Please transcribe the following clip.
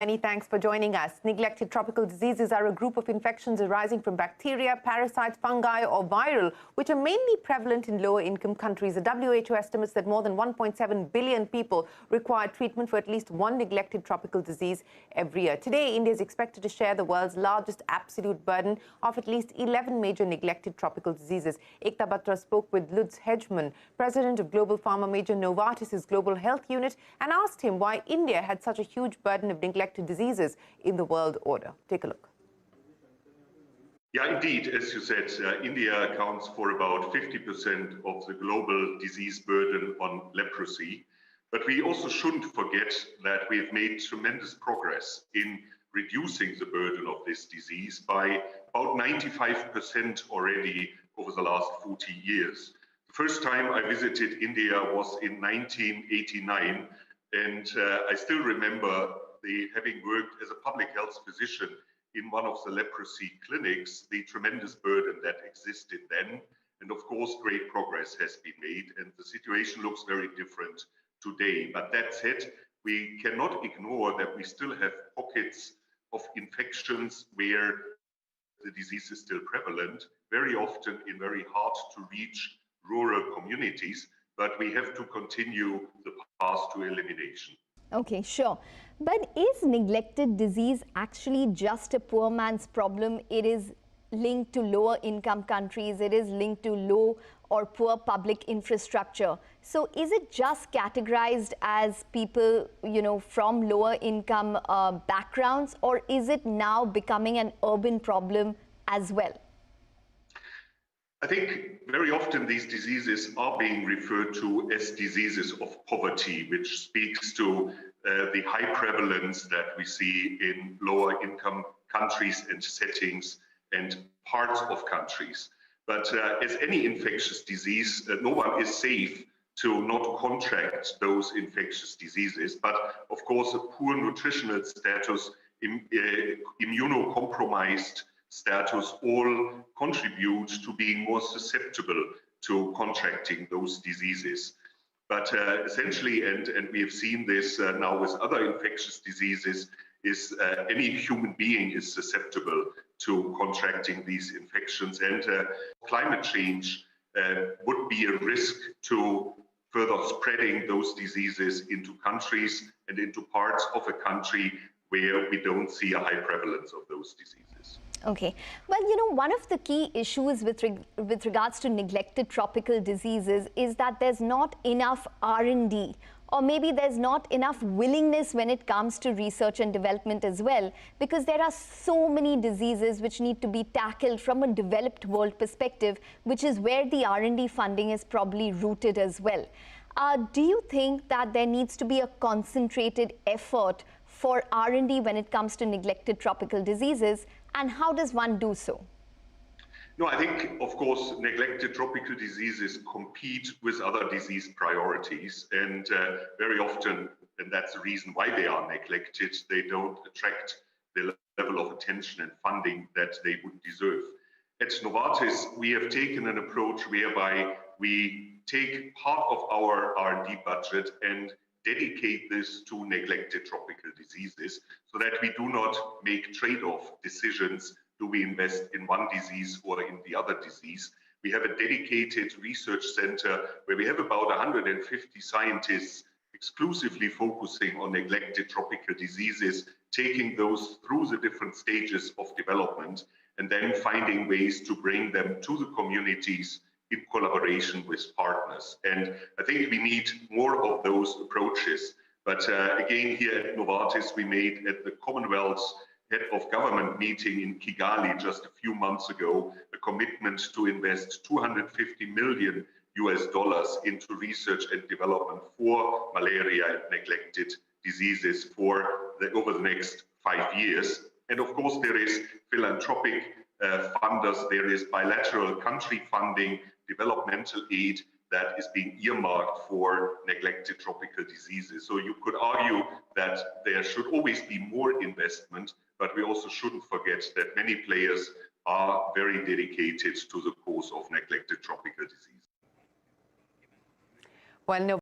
Many thanks for joining us. Neglected tropical diseases are a group of infections arising from bacteria, parasites, fungi or viral, which are mainly prevalent in lower-income countries. The WHO estimates that more than 1.7 billion people require treatment for at least one neglected tropical disease every year. Today, India is expected to share the world's largest absolute burden of at least 11 major neglected tropical diseases. Ekta Batra spoke with Lutz Hegemann, president of global pharma major Novartis' global health unit, and asked him why India had such a huge burden of neglected diseases in the world order. Take a look. Yeah, indeed, as you said, India accounts for about 50% of the global disease burden on leprosy. But we also shouldn't forget that we've made tremendous progress in reducing the burden of this disease by about 95% already over the last 40 years. The first time I visited India was in 1989, and I still remember having worked as a public health physician in one of the leprosy clinics, the tremendous burden that existed then. And of course, great progress has been made, and the situation looks very different today. But that said, we cannot ignore that we still have pockets of infections where the disease is still prevalent, very often in very hard to reach rural communities, but we have to continue the path to elimination. Okay, sure. But is neglected disease actually just a poor man's problem? It is linked to lower income countries. It is linked to low or poor public infrastructure. So is it just categorized as people, from lower income backgrounds, or is it now becoming an urban problem as well? I think very often these diseases are being referred to as diseases of poverty, which speaks to the high prevalence that we see in lower income countries and settings and parts of countries. But as any infectious disease, no one is safe to not contract those infectious diseases. But of course, a poor nutritional status, immunocompromised status, all contribute to being more susceptible to contracting those diseases. But essentially, and we have seen this now with other infectious diseases, is any human being is susceptible to contracting these infections, and climate change would be a risk to further spreading those diseases into countries and into parts of a country where we don't see a high prevalence of those diseases. Okay. Well, one of the key issues with regards to neglected tropical diseases is that there's not enough R&D, or maybe there's not enough willingness when it comes to research and development as well, because there are so many diseases which need to be tackled from a developed world perspective, which is where the R&D funding is probably rooted as well. Do you think that there needs to be a concentrated effort for R&D when it comes to neglected tropical diseases, and how does one do so? No, I think, of course, neglected tropical diseases compete with other disease priorities, and very often, and that's the reason why they are neglected, they don't attract the level of attention and funding that they would deserve. At Novartis, we have taken an approach whereby we take part of our R&D budget and dedicate this to neglected tropical diseases, so that we do not make trade-off decisions. Do we invest in one disease or in the other disease? We have a dedicated research center where we have about 150 scientists exclusively focusing on neglected tropical diseases, taking those through the different stages of development, and then finding ways to bring them to the communities in collaboration with partners. And I think we need more of those approaches. But again, here at Novartis, we made at the Commonwealth's Head of Government meeting in Kigali just a few months ago a commitment to invest $250 million into research and development for malaria and neglected diseases over the next 5 years. And of course, there is philanthropic funders, there is bilateral country funding, developmental aid that is being earmarked for neglected tropical diseases. So you could argue that there should always be more investment, but we also shouldn't forget that many players are very dedicated to the cause of neglected tropical disease. Well, no.